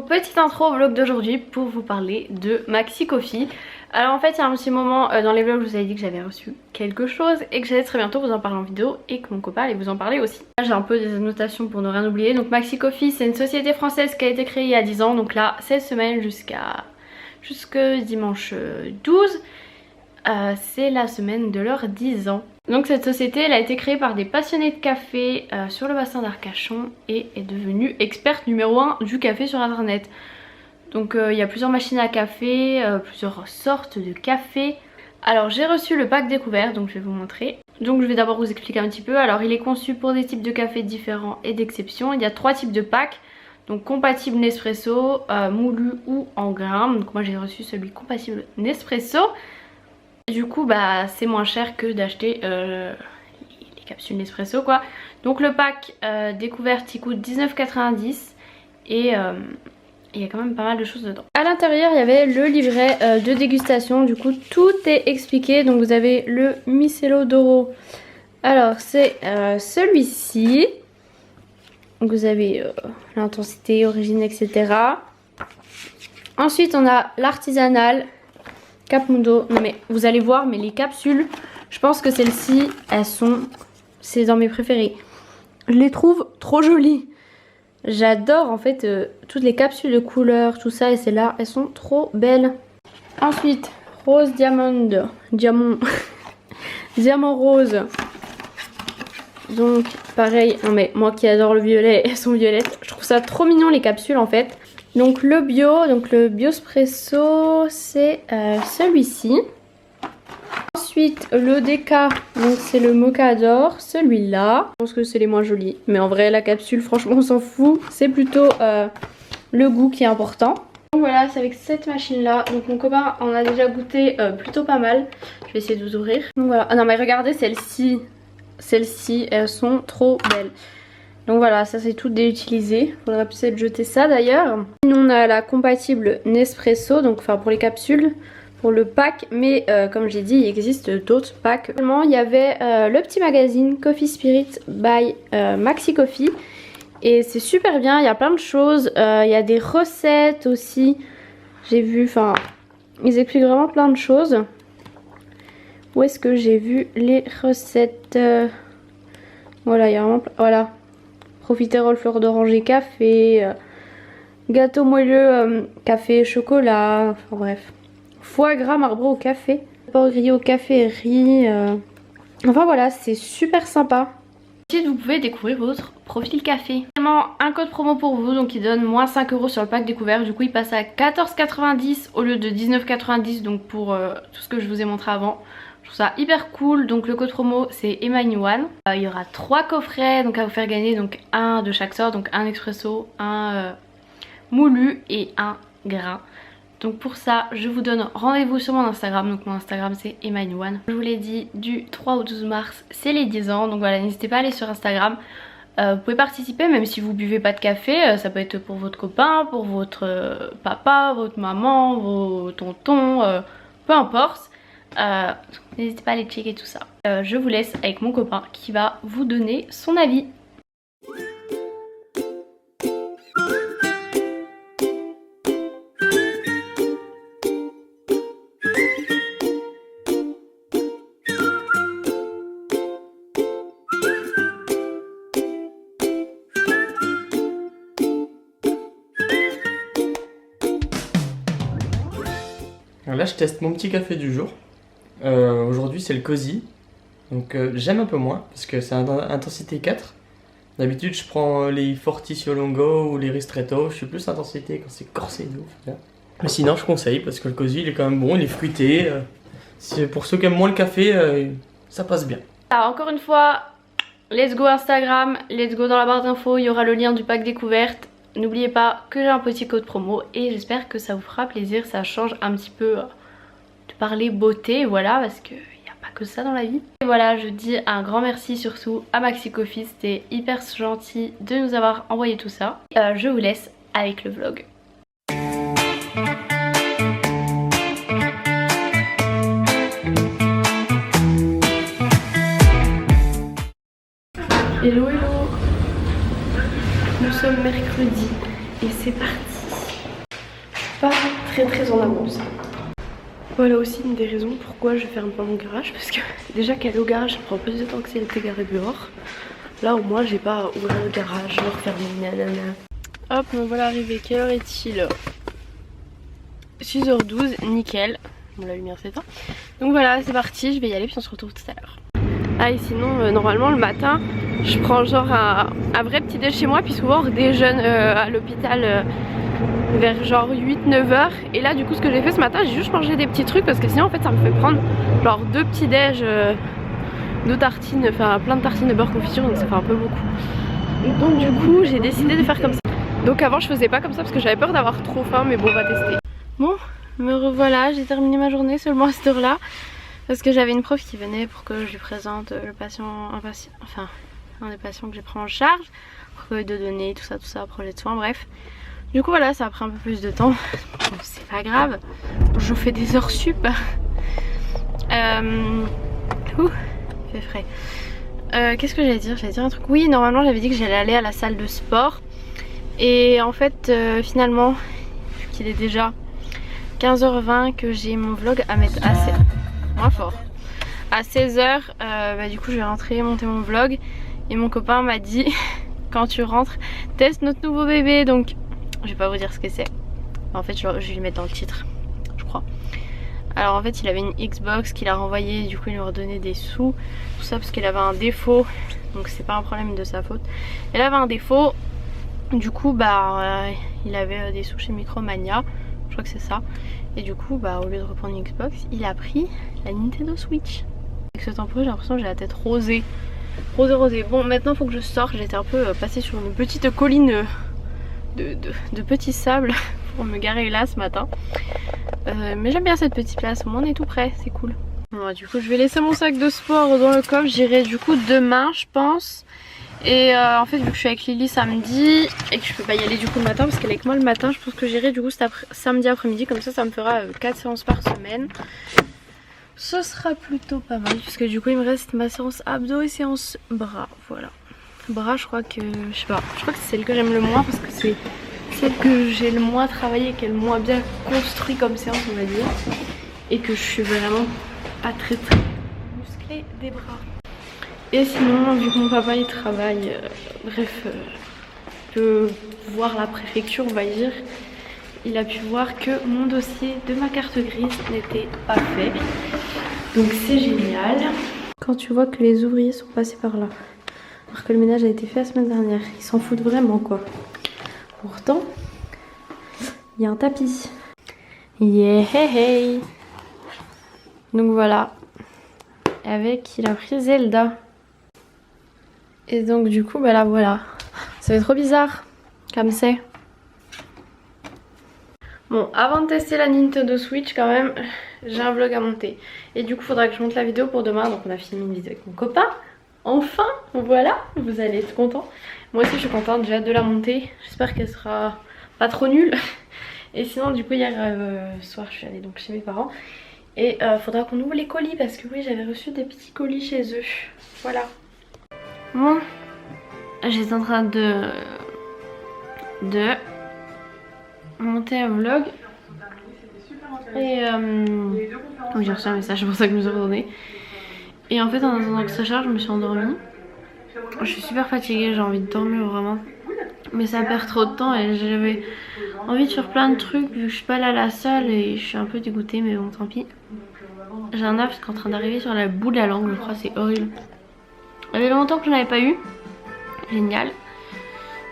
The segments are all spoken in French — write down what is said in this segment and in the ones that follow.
petite intro au vlog d'aujourd'hui pour vous parler de Maxi Coffee. Alors en fait il y a un petit moment dans les vlogs je vous avais dit que j'avais reçu quelque chose et que j'allais très bientôt vous en parler en vidéo et que mon copain allait vous en parler aussi. Là j'ai un peu des annotations pour ne rien oublier. Donc Maxi Coffee c'est une société française qui a été créée il y a 10 ans. Donc là cette semaine jusque dimanche 12 c'est la semaine de leurs 10 ans. Donc cette société elle a été créée par des passionnés de café sur le bassin d'Arcachon et est devenue experte numéro 1 du café sur internet. Donc il y a plusieurs machines à café, plusieurs sortes de café. Alors j'ai reçu le pack découvert, donc je vais vous montrer. Donc je vais d'abord vous expliquer un petit peu. Alors il est conçu pour des types de café différents et d'exception. Il y a 3 types de packs. Donc compatible Nespresso, moulu ou en grains. Donc moi j'ai reçu celui compatible Nespresso. Du coup bah c'est moins cher que d'acheter les capsules Nespresso quoi. Donc le pack découverte il coûte 19,90 et il y a quand même pas mal de choses dedans. À l'intérieur il y avait le livret de dégustation, du coup tout est expliqué. Donc vous avez le Micello d'Oro. Alors c'est celui-ci. Donc vous avez l'intensité, origine, etc. Ensuite on a l'artisanal Capmundo. Non mais vous allez voir, mais les capsules, je pense que celles-ci, c'est dans mes préférées. Je les trouve trop jolies. J'adore en fait toutes les capsules de couleurs, tout ça, et celles-là, elles sont trop belles. Ensuite, rose diamant, diamant rose. Donc pareil, non mais moi qui adore le violet, elles sont violettes. Je trouve ça trop mignon les capsules en fait. Donc le Biospresso c'est celui-ci. Ensuite le Déca, donc c'est le Mocha d'or, celui-là. Je pense que c'est les moins jolis, mais en vrai la capsule franchement on s'en fout. C'est plutôt le goût qui est important. Donc voilà, c'est avec cette machine là. Donc mon copain en a déjà goûté plutôt pas mal. Je vais essayer de vous ouvrir. Donc voilà, ah non mais regardez celle-ci. Celles-ci elles sont trop belles. Donc voilà, ça c'est tout déutilisé. Faudrait peut-être jeter ça d'ailleurs. Sinon on a la compatible Nespresso, donc enfin pour les capsules, pour le pack. Mais comme j'ai dit, il existe d'autres packs. Il y avait le petit magazine Coffee Spirit by Maxi Coffee. Et c'est super bien, il y a plein de choses. Il y a des recettes aussi. J'ai vu, enfin, ils expliquent vraiment plein de choses. Où est-ce que j'ai vu les recettes? Voilà, il y a vraiment... Voilà. Profiterole, fleur d'oranger, café, gâteau moelleux, café, chocolat, enfin bref. Foie gras marbré au café, porc grillé au café et riz. Enfin voilà, c'est super sympa. Ensuite, vous pouvez découvrir votre profil café. Également un code promo pour vous, donc il donne moins 5 € sur le pack découvert. Du coup, il passe à 14,90 au lieu de 19,90, donc pour tout ce que je vous ai montré avant. Je trouve ça hyper cool. Donc le code promo c'est Emmanuel. Il y aura 3 coffrets donc à vous faire gagner, donc un de chaque sorte, donc un expresso, un moulu et un grain. Donc pour ça je vous donne rendez-vous sur mon Instagram. Donc mon Instagram c'est Emmanuel. Je vous l'ai dit, du 3 au 12 mars c'est les 10 ans. Donc voilà, n'hésitez pas à aller sur Instagram. Vous pouvez participer même si vous buvez pas de café. Ça peut être pour votre copain, pour votre papa, votre maman, vos tontons, peu importe. N'hésitez pas à aller checker tout ça. Je vous laisse avec mon copain qui va vous donner son avis. Alors là je teste mon petit café du jour. Aujourd'hui c'est le Cozy. Donc j'aime un peu moins parce que c'est intensité 4. D'habitude je prends les Fortissimo Longo ou les Ristretto. Je suis plus intensité quand c'est corsé de ouf. Mais sinon je conseille parce que le Cozy il est quand même bon, il est fruité. Pour ceux qui aiment moins le café, ça passe bien. Alors encore une fois, let's go Instagram, let's go dans la barre d'infos, il y aura le lien du pack découverte. N'oubliez pas que j'ai un petit code promo et j'espère que ça vous fera plaisir, ça change un petit peu de parler beauté, voilà, parce qu'il n'y a pas que ça dans la vie. Et voilà, je dis un grand merci surtout à Maxi Coffee, c'était hyper gentil de nous avoir envoyé tout ça. Je vous laisse avec le vlog. Hello hello. Nous sommes mercredi et c'est parti. pas très en avance. Voilà aussi une des raisons pourquoi je ferme pas mon garage, parce que déjà qu'aller au garage ça prend plus de temps que si elle était garée dehors. Là au moins j'ai pas à ouvrir le garage, le refermer, nanana. Hop, me voilà arrivé. Quelle heure est-il? 6h12, nickel. Bon, la lumière s'éteint. Donc voilà, c'est parti, je vais y aller puis on se retrouve tout à l'heure. Ah et sinon normalement le matin je prends genre un vrai petit déj chez moi, puis souvent on déjeune à l'hôpital vers genre 8-9h. Et là du coup ce que j'ai fait ce matin, j'ai juste mangé des petits trucs parce que sinon en fait ça me fait prendre genre 2 petits déj, 2 tartines, enfin plein de tartines de beurre confiture, donc ça fait un peu beaucoup. Donc du coup j'ai décidé de faire comme ça. Donc avant je faisais pas comme ça parce que j'avais peur d'avoir trop faim, mais bon on va tester. Bon, me revoilà, j'ai terminé ma journée seulement à cette heure là. Parce que j'avais une prof qui venait pour que je lui présente le patient, un des patients que j'ai pris en charge, recueil de données, tout ça, projet de soins, bref. Du coup voilà, ça a pris un peu plus de temps. Bon, c'est pas grave, je fais des heures sup. Il fait frais. Qu'est-ce que j'allais dire? J'allais dire un truc. Oui, normalement j'avais dit que j'allais aller à la salle de sport. Et en fait, finalement, vu qu'il est déjà 15h20, que j'ai mon vlog à mettre assez... moins fort. À 16h, du coup je vais rentrer, monter mon vlog. Et mon copain m'a dit, quand tu rentres, teste notre nouveau bébé. Donc je vais pas vous dire ce que c'est. En fait je vais lui mettre dans le titre, je crois. Alors en fait il avait une Xbox qu'il a renvoyée, du coup il lui a redonné des sous. Tout ça parce qu'il avait un défaut. Donc c'est pas un problème de sa faute. Il avait un défaut. Du coup il avait des sous chez Micromania. Je crois que c'est ça. Et du coup au lieu de reprendre une Xbox, il a pris la Nintendo Switch. Avec ce temporaire j'ai l'impression que j'ai la tête rosée. Rosée. Bon maintenant faut que je sorte. J'étais un peu passée sur une petite colline de petits sables pour me garer là ce matin. Mais j'aime bien cette petite place, au moins on est tout près, c'est cool. Bon, du coup je vais laisser mon sac de sport dans le coffre. J'irai du coup demain je pense. Et en fait vu que je suis avec Lily samedi et que je peux pas y aller du coup le matin parce qu'elle est avec moi le matin, je pense que j'irai du coup samedi après-midi, comme ça me fera 4 séances par semaine. Ce sera plutôt pas mal puisque du coup il me reste ma séance abdos et séance bras, voilà. Bras je crois que, je sais pas, je crois que c'est celle que j'aime le moins parce que c'est celle que j'ai le moins travaillé, qui est le moins bien construit comme séance on va dire. Et que je suis vraiment pas très musclée des bras. Et sinon, vu que mon papa il travaille, peut voir la préfecture on va dire, il a pu voir que mon dossier de ma carte grise n'était pas fait. Donc c'est génial. Quand tu vois que les ouvriers sont passés par là, alors que le ménage a été fait la semaine dernière, ils s'en foutent vraiment quoi. Pourtant, il y a un tapis. Yeah, hey. Donc voilà. Avec, il a pris Zelda. Et donc du coup, là voilà. Ça fait trop bizarre, comme c'est. Bon, avant de tester la Nintendo Switch quand même, j'ai un vlog à monter. Et du coup, il faudra que je monte la vidéo pour demain. Donc on a filmé une vidéo avec mon copain. Enfin, voilà, vous allez être contents. Moi aussi je suis contente, j'ai hâte de la monter. J'espère qu'elle sera pas trop nulle. Et sinon du coup hier soir je suis allée donc chez mes parents. Et faudra qu'on ouvre les colis parce que oui j'avais reçu des petits colis chez eux. Voilà. Bon, j'étais en train de monter un vlog. Et j'ai reçu un message, c'est pour ça que je me suis retournée. Et en fait en attendant que ça charge je me suis endormie. Je suis super fatiguée, j'ai envie de dormir vraiment. Mais ça perd trop de temps et j'avais envie de faire plein de trucs vu que je suis pas là à la salle et je suis un peu dégoûtée mais bon tant pis. J'ai un afte qui est en train d'arriver sur la bout de la langue, je crois, c'est horrible. Ça fait longtemps que je n'en avais pas eu. Génial.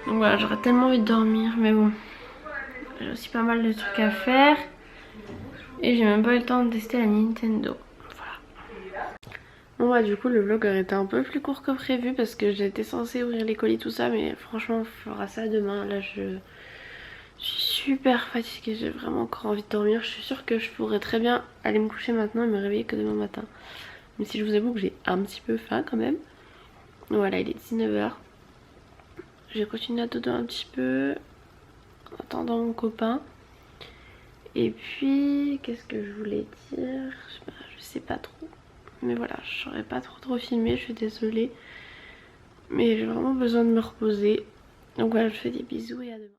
Donc voilà, j'aurais tellement envie de dormir mais bon. J'ai aussi pas mal de trucs à faire. Et j'ai même pas eu le temps de tester la Nintendo. Bon du coup le vlog aurait été un peu plus court que prévu parce que j'étais censée ouvrir les colis tout ça, mais franchement on fera ça demain. Là je suis super fatiguée, j'ai vraiment encore envie de dormir. Je suis sûre que je pourrais très bien aller me coucher maintenant et me réveiller que demain matin. Mais si je vous avoue que j'ai un petit peu faim quand même. Voilà, il est 19h. J'ai continué à dodo un petit peu en attendant mon copain. Et puis qu'est-ce que je voulais dire, je sais pas trop. Mais voilà, je n'aurais pas trop filmé, je suis désolée. Mais j'ai vraiment besoin de me reposer. Donc voilà, je fais des bisous et à demain.